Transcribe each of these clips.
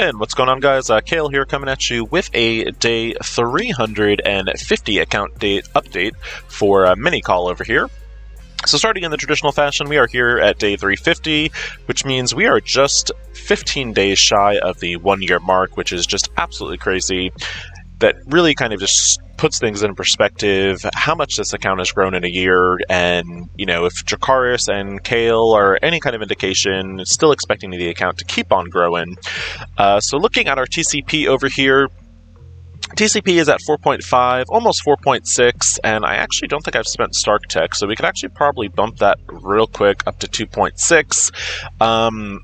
And what's going on, guys? Kale here, coming at you with a day 350 account date update for MiniKhal over here. So starting in the traditional fashion, we are here at day 350, which means we are just 15 days shy of the 1 year mark, which is just absolutely crazy. That really kind of just puts things in perspective, how much this account has grown in a year, and, you know, if Dracarys and Kale are any kind of indication, still expecting the account to keep on growing. So looking at our TCP over here, TCP is at 4.5, almost 4.6, and I actually don't think I've spent Stark Tech, so we could actually probably bump that real quick up to 2.6.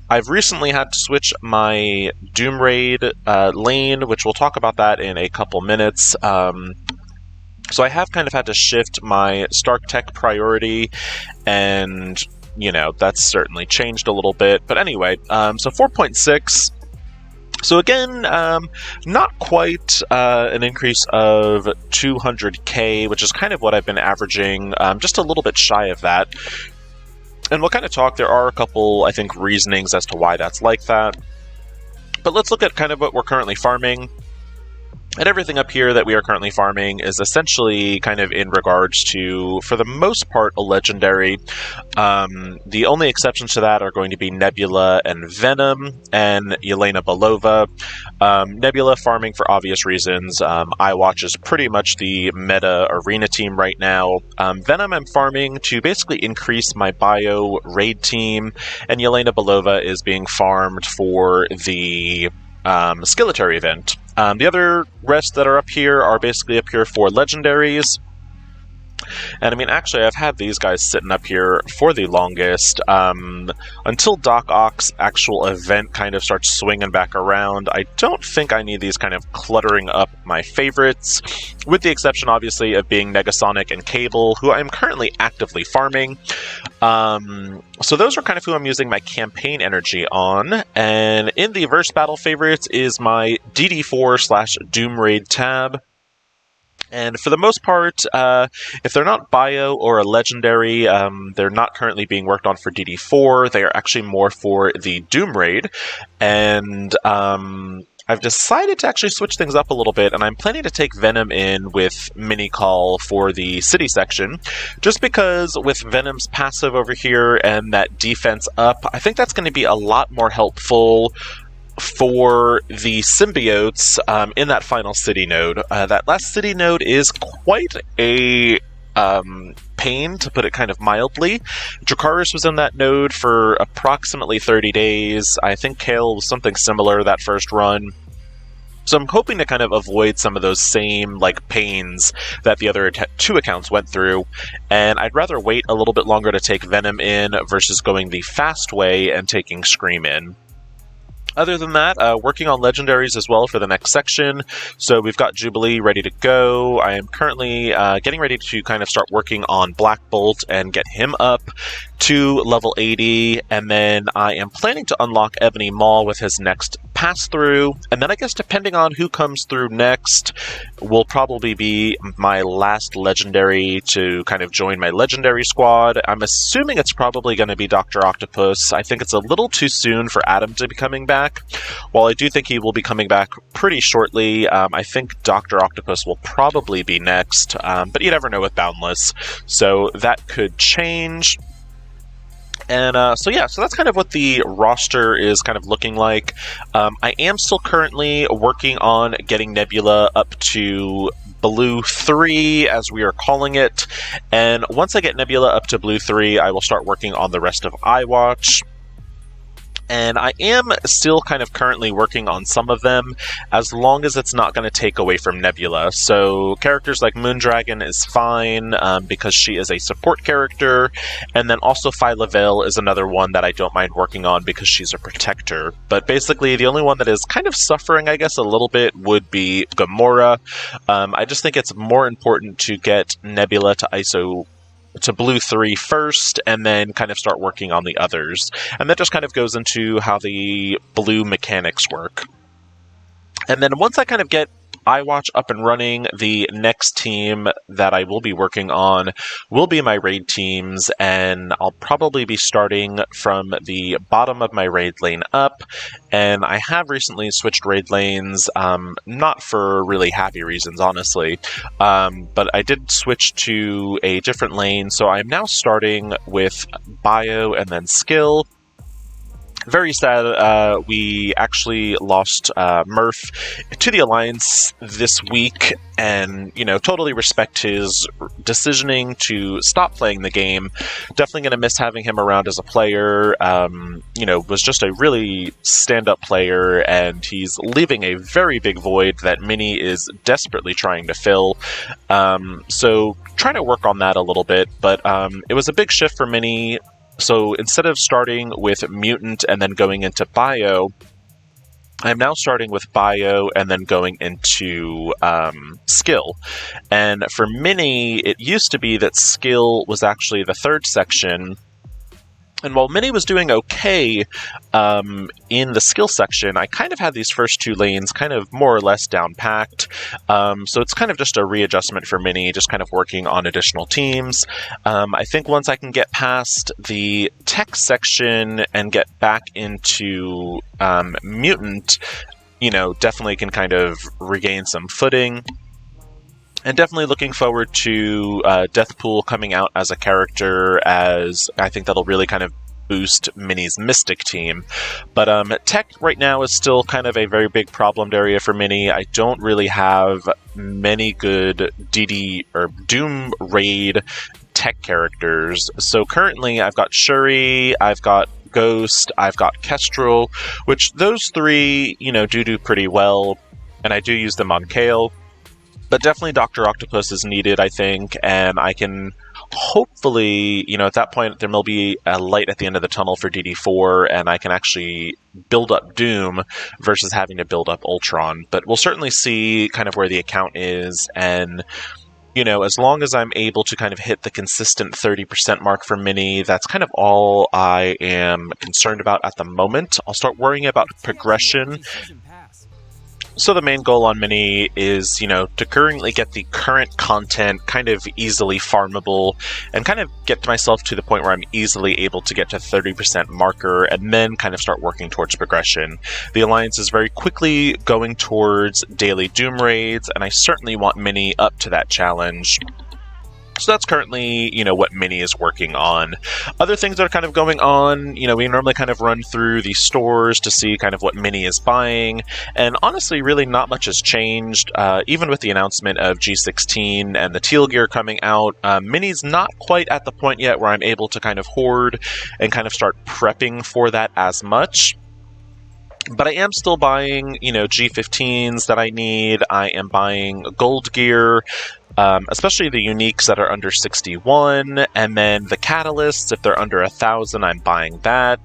I've recently had to switch my Doom Raid lane, which we'll talk about that in a couple minutes. So I have kind of had to shift my Stark Tech priority, and, you know, that's certainly changed a little bit. But anyway, so 4.6. So again, not quite an increase of 200k, which is kind of what I've been averaging, just a little bit shy of that. And we'll kind of talk, there are a couple, I think, reasonings as to why that's like that. But let's look at kind of what we're currently farming. And everything up here that we are currently farming is essentially kind of in regards to, for the most part, a legendary. The only exceptions to that are going to be Nebula and Venom and Yelena Belova. Nebula farming for obvious reasons. iWatch is pretty much the meta arena team right now. Venom I'm farming to basically increase my bio raid team, and Yelena Belova is being farmed for the Skeleton event. The other rest that are up here are basically up here for legendaries. And I mean, actually, I've had these guys sitting up here for the longest. Until Doc Ock's actual event kind of starts swinging back around, I don't think I need these kind of cluttering up my favorites, with the exception, obviously, of being Negasonic and Cable, who I'm currently actively farming. So those are kind of who I'm using my campaign energy on. And in the verse battle favorites is my DD4/Doom Raid tab. And for the most part, if they're not bio or a legendary, they're not currently being worked on for DD4. They are actually more for the Doom Raid. And I've decided to actually switch things up a little bit, and I'm planning to take Venom in with MiniKhal for the city section, just because with Venom's passive over here and that defense up, I think that's going to be a lot more helpful for the symbiotes in that final city node. That last city node is quite a pain, to put it kind of mildly. Dracarys was in that node for approximately 30 days. I think Kale was something similar that first run. So I'm hoping to kind of avoid some of those same, like, pains that the other two accounts went through, and I'd rather wait a little bit longer to take Venom in versus going the fast way and taking Scream in. Other than that, working on legendaries as well for the next section. So we've got Jubilee ready to go. I am currently getting ready to kind of start working on Black Bolt and get him up to level 80. And then I am planning to unlock Ebony Maw with his next pass-through. And then I guess depending on who comes through next will probably be my last legendary to kind of join my legendary squad. I'm assuming it's probably going to be Dr. Octopus. I think it's a little too soon for Adam to be coming back. While I do think he will be coming back pretty shortly, I think Dr. Octopus will probably be next, but you never know with Boundless, so that could change. And so that's kind of what the roster is kind of looking like. I am still currently working on getting Nebula up to Blue 3, as we are calling it, and once I get Nebula up to Blue 3, I will start working on the rest of iWatch. And I am still kind of currently working on some of them, as long as it's not going to take away from Nebula. So characters like Moondragon is fine, because she is a support character, and then also Phyla-Vale is another one that I don't mind working on because she's a protector. But basically, the only one that is kind of suffering, I guess, a little bit would be Gamora. I just think it's more important to get Nebula to Blue 3 first, and then kind of start working on the others. And that just kind of goes into how the blue mechanics work. And then once I kind of get iWatch up and running, the next team that I will be working on will be my raid teams, and I'll probably be starting from the bottom of my raid lane up. And I have recently switched raid lanes, not for really happy reasons, honestly, but I did switch to a different lane, so I'm now starting with bio and then skill. Very sad, we actually lost Murph to the Alliance this week, and, totally respect his decisioning to stop playing the game. Definitely going to miss having him around as a player. Was just a really stand-up player, and he's leaving a very big void that Mini is desperately trying to fill. So trying to work on that a little bit, but it was a big shift for Mini. So instead of starting with Mutant and then going into Bio, I'm now starting with Bio and then going into Skill. And for Mini, it used to be that Skill was actually the third section. And while Mini was doing okay in the skill section, I kind of had these first two lanes kind of more or less down-packed. So it's kind of just a readjustment for Mini, just kind of working on additional teams. I think once I can get past the tech section and get back into Mutant, definitely can kind of regain some footing. And definitely looking forward to Deathpool coming out as a character, as I think that'll really kind of boost Mini's Mystic team. But tech right now is still kind of a very big problemed area for Mini. I don't really have many good DD or Doom raid tech characters. So currently I've got Shuri, I've got Ghost, I've got Kestrel, which those three, do pretty well, and I do use them on Kale. But definitely Dr. Octopus is needed, I think, and I can hopefully, at that point, there will be a light at the end of the tunnel for DD4, and I can actually build up Doom versus having to build up Ultron. But we'll certainly see kind of where the account is, and, as long as I'm able to kind of hit the consistent 30% mark for Mini, that's kind of all I am concerned about at the moment. I'll start worrying about progression. So the main goal on Mini is, to currently get the current content kind of easily farmable and kind of get myself to the point where I'm easily able to get to 30% marker and then kind of start working towards progression. The Alliance is very quickly going towards daily Doom raids, and I certainly want Mini up to that challenge. So that's currently, what Mini is working on. Other things that are kind of going on, we normally kind of run through the stores to see kind of what Mini is buying, and honestly, really not much has changed. Even with the announcement of G16 and the teal gear coming out, Mini's not quite at the point yet where I'm able to kind of hoard and kind of start prepping for that as much. But I am still buying, G15s that I need. I am buying gold gear, especially the uniques that are under 61, and then the catalysts, if they're under 1,000, I'm buying that.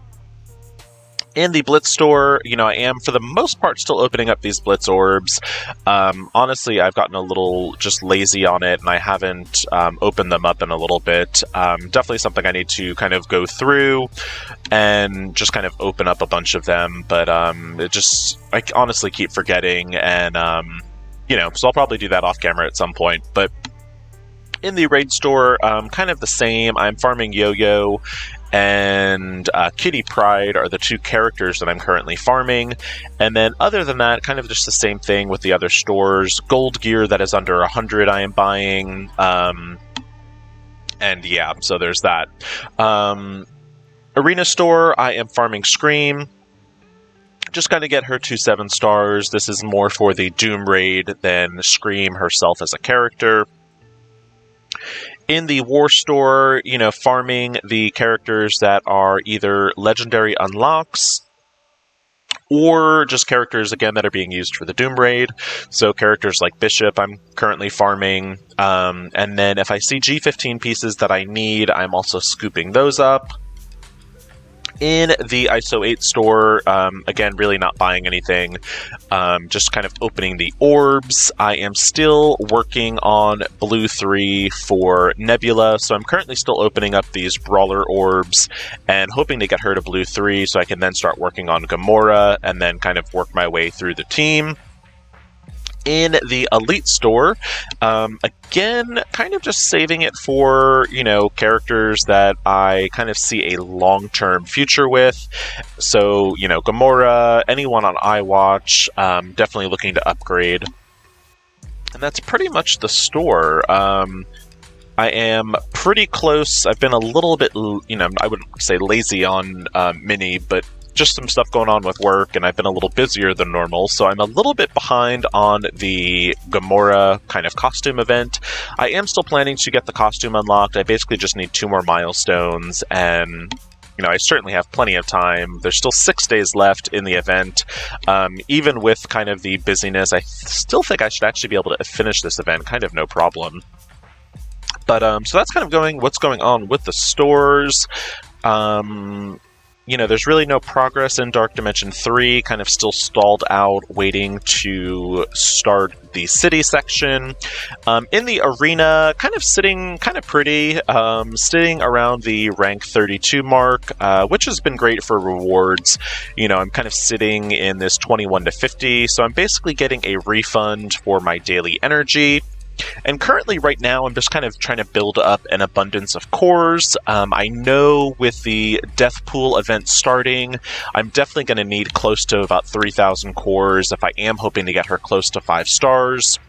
In the Blitz store, I am, for the most part, still opening up these Blitz orbs. Honestly, I've gotten a little just lazy on it, and I haven't opened them up in a little bit. Definitely something I need to kind of go through and just kind of open up a bunch of them, but I honestly keep forgetting, and, so I'll probably do that off camera at some point. But in the raid store, kind of the same. I'm farming Yo-Yo and Kitty Pryde are the two characters that I'm currently farming. And then other than that, kind of just the same thing with the other stores. Gold gear that is under 100 I am buying. And yeah, so there's that. Arena store, I am farming Scream. Just kind of get her to 7 stars. This is more for the Doom raid than Scream herself as a character. In the War store, farming the characters that are either legendary unlocks or just characters, again, that are being used for the Doom raid. So characters like Bishop, I'm currently farming. And then if I see G15 pieces that I need, I'm also scooping those up. In the ISO 8 store, again, really not buying anything, just kind of opening the orbs. I am still working on Blue 3 for Nebula, so I'm currently still opening up these Brawler orbs and hoping to get her to Blue 3 so I can then start working on Gamora and then kind of work my way through the team. In the Elite store, again, kind of just saving it for, characters that I kind of see a long-term future with. So, Gamora, anyone on iWatch, definitely looking to upgrade. And that's pretty much the store. I am pretty close. I've been a little bit, I wouldn't say lazy on Mini, but just some stuff going on with work, and I've been a little busier than normal, so I'm a little bit behind on the Gamora kind of costume event. I am still planning to get the costume unlocked. I basically just need 2 more milestones, and I certainly have plenty of time. There's still 6 days left in the event. Even with kind of the busyness, I still think I should actually be able to finish this event kind of no problem. But, so that's kind of what's going on with the stores. There's really no progress in Dark Dimension 3, kind of still stalled out, waiting to start the city section. In the arena, kind of sitting kind of pretty, sitting around the rank 32 mark, which has been great for rewards. I'm kind of sitting in this 21 to 50, so I'm basically getting a refund for my daily energy. And currently, right now, I'm just kind of trying to build up an abundance of cores. I know with the Death Pool event starting, I'm definitely going to need close to about 3,000 cores if I am hoping to get her close to 5 stars.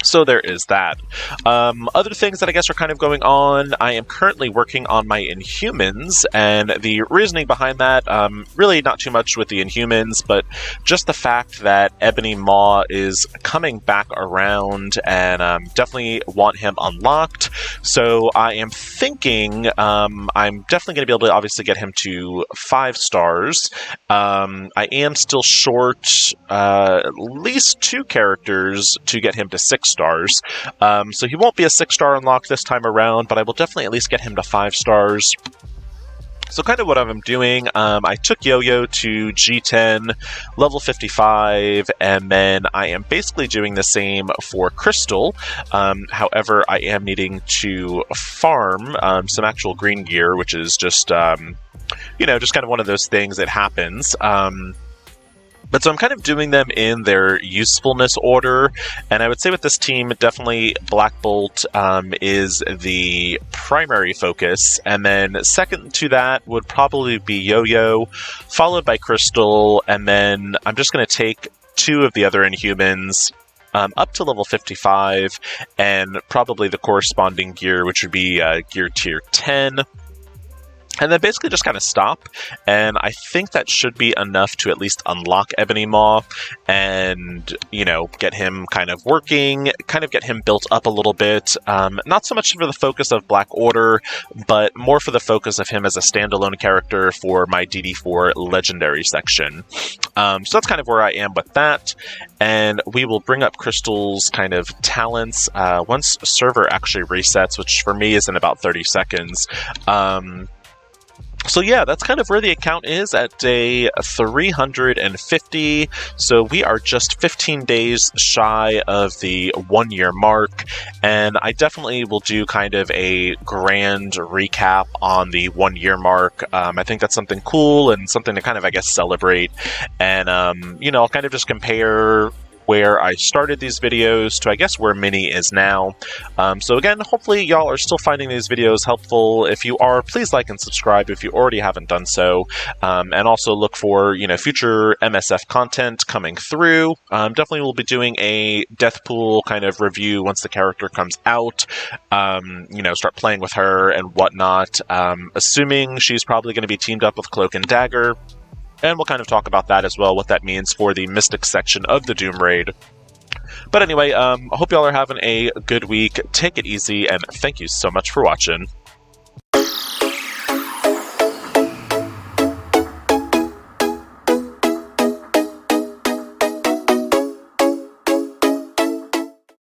So there is that. Other things that I guess are kind of going on, I am currently working on my Inhumans, and the reasoning behind that, really not too much with the Inhumans, but just the fact that Ebony Maw is coming back around, and definitely want him unlocked. So I am thinking I'm definitely going to be able to obviously get him to 5 stars. I am still short at least 2 characters to get him to 6 stars. So he won't be a 6-star unlock this time around, but I will definitely at least get him to 5 stars. So kind of what I'm doing, I took Yo-Yo to G10, level 55, and then I am basically doing the same for Crystal. However, I am needing to farm some actual green gear, which is just, just kind of one of those things that happens. But so I'm kind of doing them in their usefulness order, and I would say with this team, definitely Black Bolt is the primary focus, and then second to that would probably be Yo-Yo, followed by Crystal, and then I'm just going to take 2 of the other Inhumans up to level 55, and probably the corresponding gear, which would be gear tier 10. And then basically just kind of stop, and I think that should be enough to at least unlock Ebony Maw and, get him kind of working, kind of get him built up a little bit. Not so much for the focus of Black Order, but more for the focus of him as a standalone character for my DD4 Legendary section. So that's kind of where I am with that, and we will bring up Crystal's kind of talents once server actually resets, which for me is in about 30 seconds. So yeah, that's kind of where the account is at day 350. So we are just 15 days shy of the 1-year mark, and I definitely will do kind of a grand recap on the 1-year mark. I think that's something cool and something to kind of, I guess, celebrate. And, I'll kind of just compare where I started these videos to, I guess, where Mini is now. So again, hopefully y'all are still finding these videos helpful. If you are, please like and subscribe if you already haven't done so. And also look for, future MSF content coming through. Definitely will be doing a Death Pool kind of review once the character comes out. Start playing with her and whatnot. Assuming she's probably going to be teamed up with Cloak and Dagger. And we'll kind of talk about that as well, what that means for the Mystic section of the Doom Raid. But anyway, I hope y'all are having a good week. Take it easy, and thank you so much for watching.